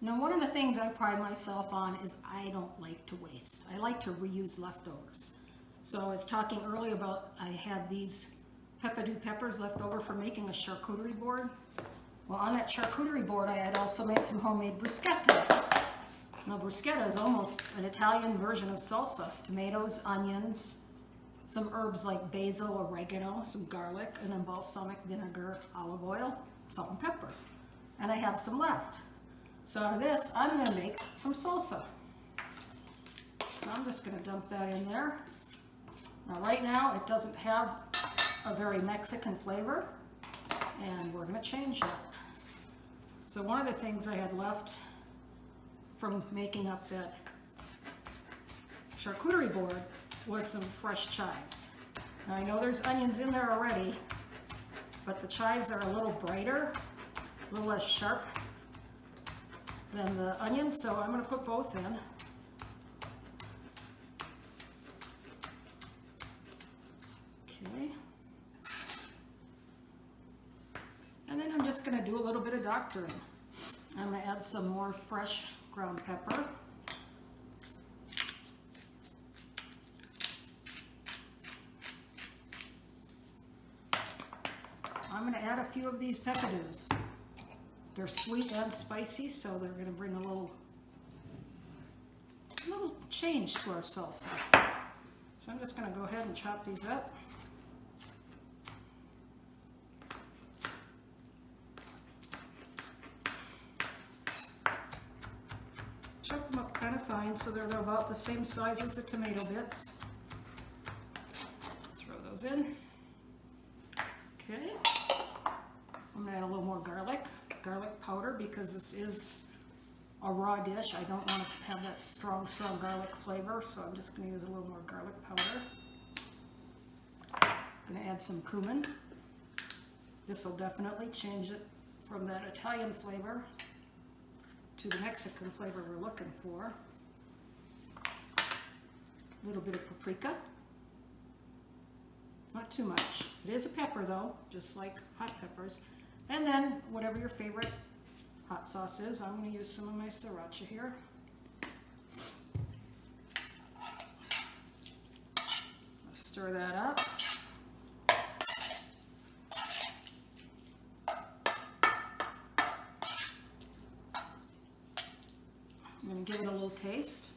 Now, one of the things I pride myself on is I don't like to waste. I like to reuse leftovers. So I was talking earlier about I had these peppadew peppers left over for making a charcuterie board. Well, on that charcuterie board, I had also made some homemade bruschetta. Now, bruschetta is almost an Italian version of salsa. Tomatoes, onions, some herbs like basil, oregano, some garlic, and then balsamic vinegar, olive oil, salt and pepper. And I have some left. So out of this, I'm going to make some salsa. So I'm just going to dump that in there. Now right now, it doesn't have a very Mexican flavor, and we're going to change that. So one of the things I had left from making up that charcuterie board was some fresh chives. Now I know there's onions in there already, but the chives are a little brighter, a little less sharp than the onions, so I'm going to put both in. Okay. And then I'm just going to do a little bit of doctoring. I'm going to add some more fresh ground pepper. I'm going to add a few of these peppadews. They're sweet and spicy, so they're going to bring a little change to our salsa. So I'm just going to go ahead and chop these up. Chop them up kind of fine so they're about the same size as the tomato bits. Throw those in. Okay. I'm going to add a little more garlic powder, because this is a raw dish. I don't want to have that strong garlic flavor, so I'm just going to use a little more garlic powder. I'm going to add some cumin. This will definitely change it from that Italian flavor to the Mexican flavor we're looking for. A little bit of paprika. Not too much. It is a pepper though, just like hot peppers. And then whatever your favorite hot sauce is, I'm going to use some of my sriracha here. Let's stir that up. I'm going to give it a little taste.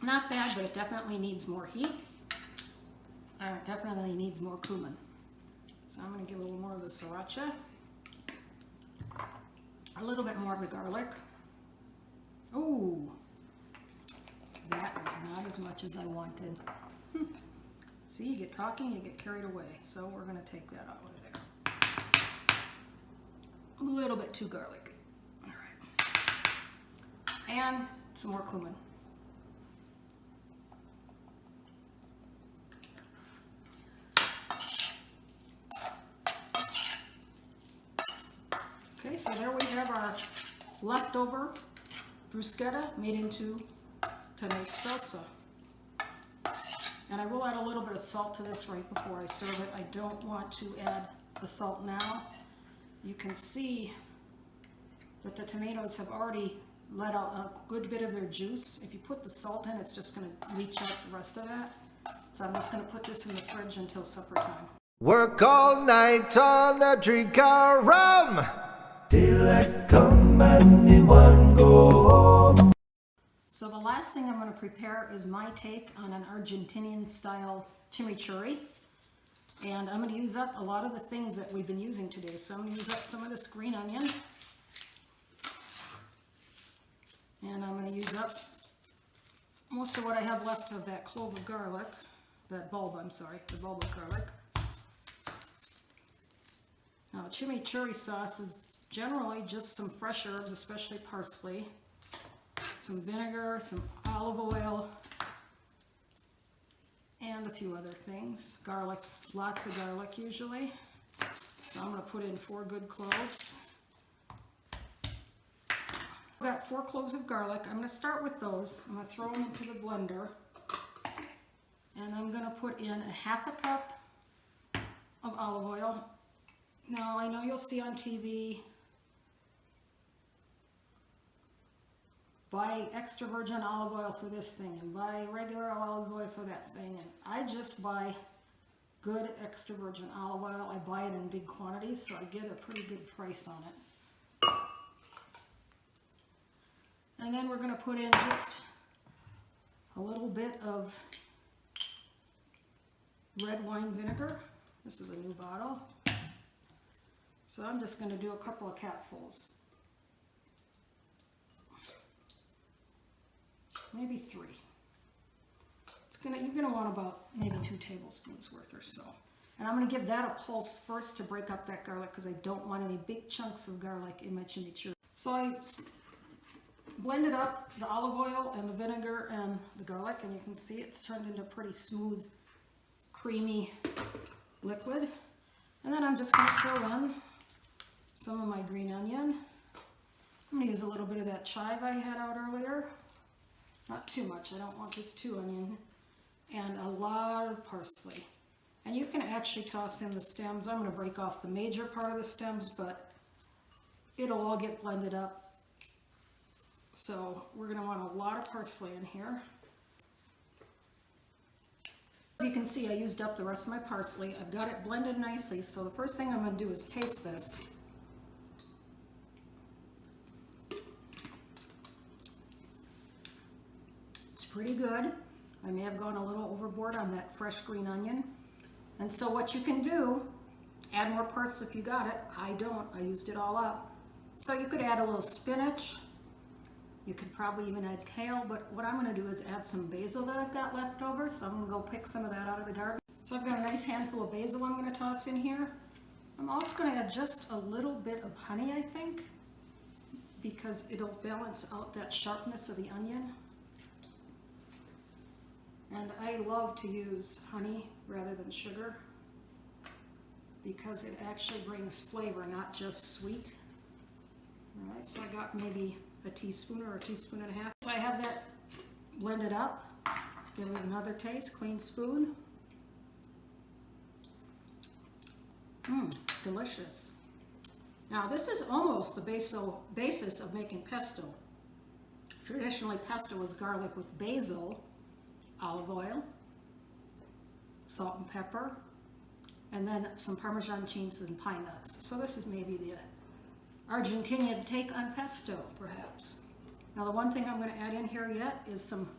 Not bad, but it definitely needs more heat. It definitely needs more cumin. So I'm going to give it a little more of the sriracha. A little bit more of the garlic. Ooh, that was not as much as I wanted. See, you get talking, you get carried away. So we're going to take that out of there. A little bit too garlic. All right. And some more cumin. Okay, so there we have our leftover bruschetta made into tomato salsa. And I will add a little bit of salt to this right before I serve it. I don't want to add the salt now. You can see that the tomatoes have already let out a good bit of their juice. If you put the salt in, it's just going to leach out the rest of that. So I'm just going to put this in the fridge until supper time. Work all night on a drink of rum till I come and me one go home. So the last thing I'm going to prepare is my take on an Argentinian style chimichurri. And I'm going to use up a lot of the things that we've been using today. So I'm going to use up some of this green onion. And I'm going to use up most of what I have left of that clove of garlic, that bulb, I'm sorry, the bulb of garlic. Now, chimichurri sauce is generally just some fresh herbs, especially parsley, some vinegar, some olive oil, and a few other things. Garlic, lots of garlic usually. So I'm going to put in 4 good cloves. I've got 4 cloves of garlic. I'm going to start with those. I'm going to throw them into the blender. And I'm going to put in a 1/2 cup of olive oil. Now, I know you'll see on TV, buy extra virgin olive oil for this thing and buy regular olive oil for that thing. And I just buy good extra virgin olive oil. I buy it in big quantities, so I get a pretty good price on it. And then we're going to put in just a little bit of red wine vinegar. This is a new bottle. So I'm just going to do a couple of capfuls. Maybe 3. You're going to want about maybe 2 tablespoons worth or so. And I'm going to give that a pulse first to break up that garlic because I don't want any big chunks of garlic in my chimichurri. So I blended up the olive oil and the vinegar and the garlic, and you can see it's turned into a pretty smooth, creamy liquid. And then I'm just going to throw in some of my green onion. I'm going to use a little bit of that chive I had out earlier. Not too much, I don't want this too onion. And a lot of parsley. And you can actually toss in the stems. I'm going to break off the major part of the stems, but it'll all get blended up. So we're going to want a lot of parsley in here. As you can see, I used up the rest of my parsley. I've got it blended nicely, so the first thing I'm going to do is taste this. It's pretty good. I may have gone a little overboard on that fresh green onion. And so what you can do, add more parsley if you got it. I don't, I used it all up. So you could add a little spinach. You could probably even add kale, but what I'm going to do is add some basil that I've got left over. So I'm going to go pick some of that out of the garden. So I've got a nice handful of basil I'm going to toss in here. I'm also going to add just a little bit of honey, I think, because it'll balance out that sharpness of the onion. And I love to use honey rather than sugar because it actually brings flavor, not just sweet. All right, so I got maybe a teaspoon or a teaspoon and a half. So I have that blended up. Give it another taste, clean spoon. Delicious. Now this is almost the basis of making pesto. Traditionally, pesto is garlic with basil, olive oil, salt and pepper, and then some Parmesan cheese and pine nuts. So this is maybe the Argentinian take on pesto, perhaps. Now the one thing I'm going to add in here yet is some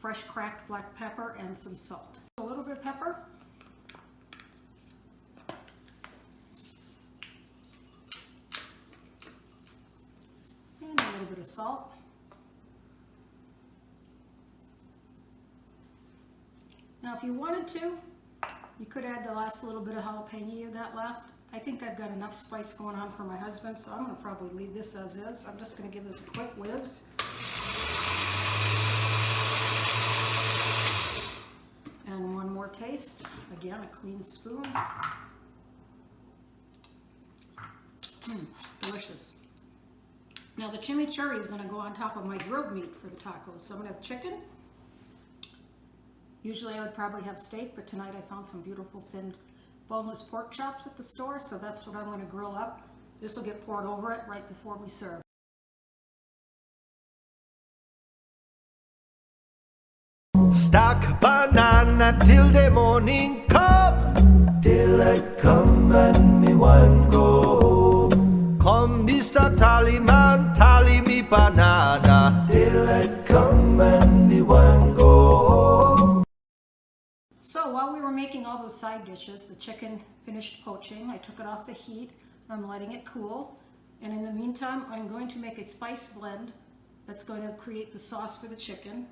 fresh cracked black pepper and some salt. A little bit of pepper. And a little bit of salt. Now if you wanted to, you could add the last little bit of jalapeno you got left. I think I've got enough spice going on for my husband, so I'm going to probably leave this as is. I'm just going to give this a quick whiz. And one more taste. Again, a clean spoon. Delicious. Now the chimichurri is going to go on top of my grilled meat for the tacos. So I'm going to have chicken. Usually I would probably have steak, but tonight I found some beautiful thin boneless pork chops at the store, so that's what I'm going to grill up. This will get poured over it right before we serve. Stack banana till the morning come. Daylight come and me one go home. Come Mr. Tallyman, tally me banana. Daylight come and me one go home. So while we were making all those side dishes, the chicken finished poaching. I took it off the heat. I'm letting it cool. And in the meantime, I'm going to make a spice blend that's going to create the sauce for the chicken.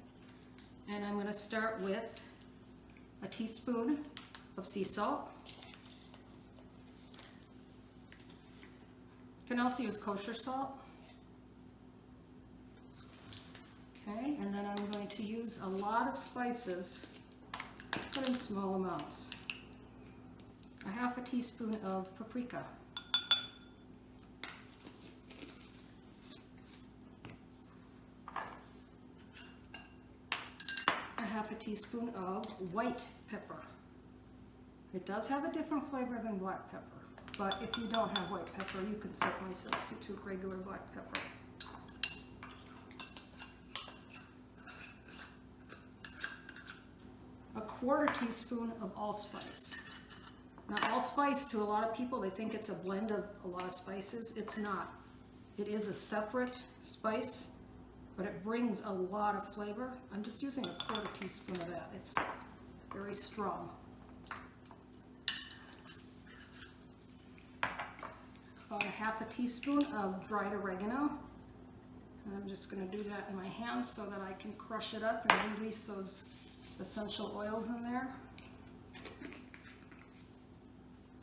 And I'm going to start with a teaspoon of sea salt. You can also use kosher salt. Okay, and then I'm going to use a lot of spices, but in small amounts. A half a teaspoon of paprika. 1/2 teaspoon of white pepper. It does have a different flavor than black pepper, but if you don't have white pepper, you can certainly substitute regular black pepper. A 1/4 teaspoon of allspice. Now, allspice, to a lot of people, they think it's a blend of a lot of spices. It's not. It is a separate spice, but it brings a lot of flavor. I'm just using a 1/4 teaspoon of that. It's very strong. About 1/2 teaspoon of dried oregano. And I'm just going to do that in my hand so that I can crush it up and release those essential oils in there.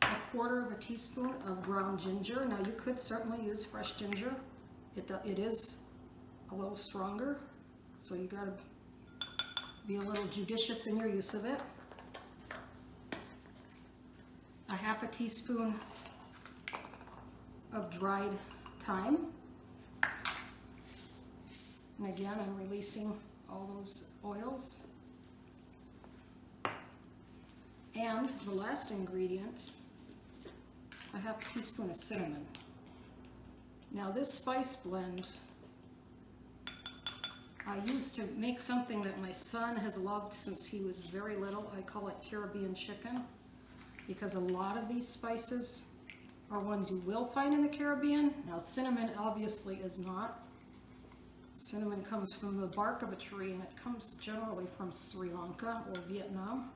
1/4 teaspoon of ground ginger. Now you could certainly use fresh ginger. It is a little stronger, so you got to be a little judicious in your use of it. 1/2 teaspoon of dried thyme. And again, I'm releasing all those oils. And the last ingredient, 1/2 teaspoon of cinnamon. Now this spice blend I used to make something that my son has loved since he was very little. I call it Caribbean chicken, because a lot of these spices are ones you will find in the Caribbean. Now cinnamon obviously is not. Cinnamon comes from the bark of a tree, and it comes generally from Sri Lanka or Vietnam.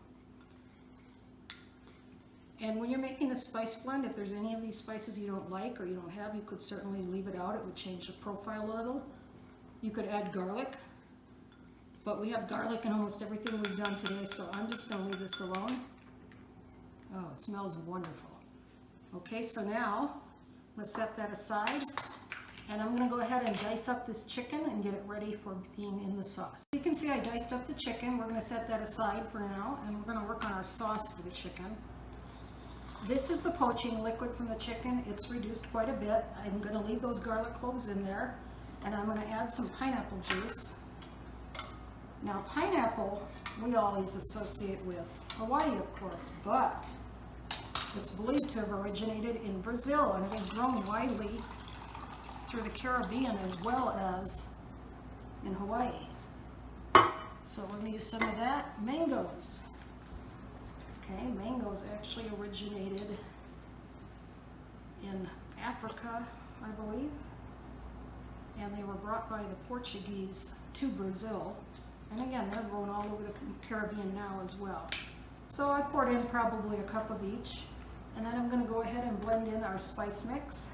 And when you're making the spice blend, if there's any of these spices you don't like or you don't have, you could certainly leave it out. It would change the profile a little. You could add garlic, but we have garlic in almost everything we've done today, so I'm just going to leave this alone. Oh, it smells wonderful. Okay, so now let's set that aside, and I'm going to go ahead and dice up this chicken and get it ready for being in the sauce. You can see I diced up the chicken. We're going to set that aside for now, and we're going to work on our sauce for the chicken. This is the poaching liquid from the chicken. It's reduced quite a bit. I'm going to leave those garlic cloves in there, and I'm going to add some pineapple juice. Now pineapple we always associate with Hawaii, of course, but it's believed to have originated in Brazil, and it has grown widely through the Caribbean as well as in Hawaii. So we're going to use some of that. Mangoes. Okay, mangoes actually originated in Africa, I believe, and they were brought by the Portuguese to Brazil, and again they're grown all over the Caribbean now as well. So I poured in probably a cup of each, and then I'm going to go ahead and blend in our spice mix.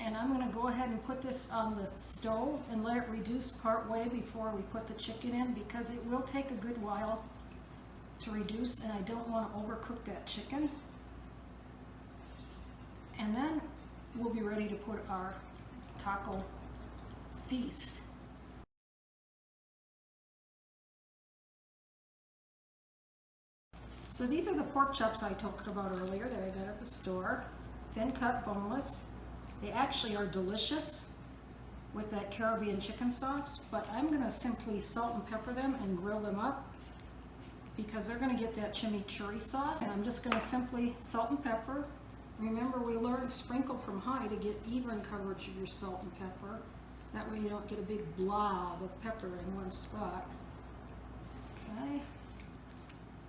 And I'm going to go ahead and put this on the stove and let it reduce part way before we put the chicken in, because it will take a good while to reduce, and I don't want to overcook that chicken. And then we'll be ready to put our taco feast. So these are the pork chops I talked about earlier that I got at the store. Thin cut, boneless. They actually are delicious with that Caribbean chicken sauce, but I'm going to simply salt and pepper them and grill them up because they're going to get that chimichurri sauce. And I'm just going to simply salt and pepper. Remember, we learned sprinkle from high to get even coverage of your salt and pepper. That way you don't get a big blob of pepper in one spot. Okay.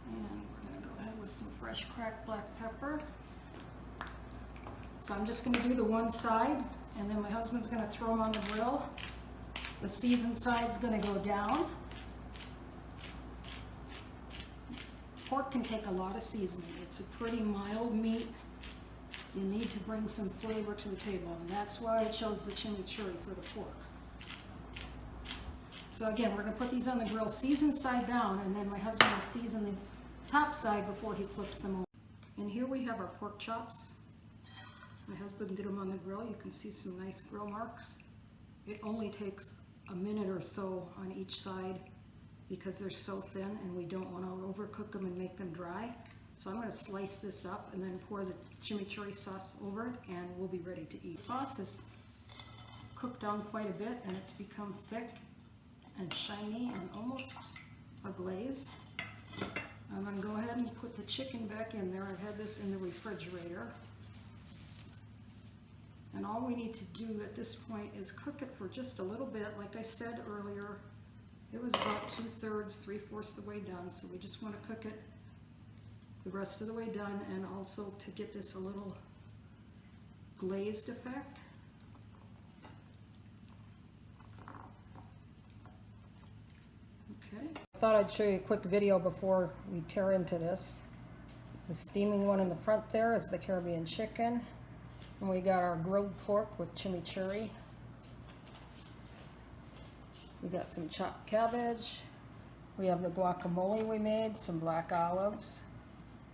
And we're going to go ahead with some fresh cracked black pepper. So I'm just going to do the one side, and then my husband's going to throw them on the grill. The seasoned side's going to go down. Pork can take a lot of seasoning. It's a pretty mild meat. You need to bring some flavor to the table, and that's why I chose the chimichurri for the pork. So again, we're going to put these on the grill seasoned side down, and then my husband will season the top side before he flips them over. And here we have our pork chops. My husband did them on the grill. You can see some nice grill marks. It only takes a minute or so on each side because they're so thin, and we don't want to overcook them and make them dry. So I'm going to slice this up and then pour the chimichurri sauce over it, and we'll be ready to eat. The sauce is cooked down quite a bit and it's become thick and shiny and almost a glaze. I'm going to go ahead and put the chicken back in there. I've had this in the refrigerator. And all we need to do at this point is cook it for just a little bit. Like I said earlier, it was about 2/3, 3/4 the way done. So we just want to cook it the rest of the way done, and also to get this a little glazed effect. Okay. I thought I'd show you a quick video before we tear into this. The steaming one in the front there is the Caribbean chicken. And we got our grilled pork with chimichurri. We got some chopped cabbage. We have the guacamole we made, some black olives,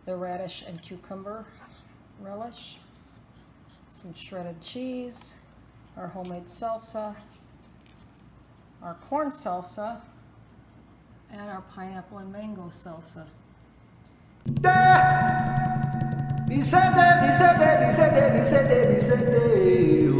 the radish and cucumber relish, some shredded cheese, our homemade salsa, our corn salsa, and our pineapple and mango salsa. Mi sede, mi sede, mi sede, mi sede, mi sede.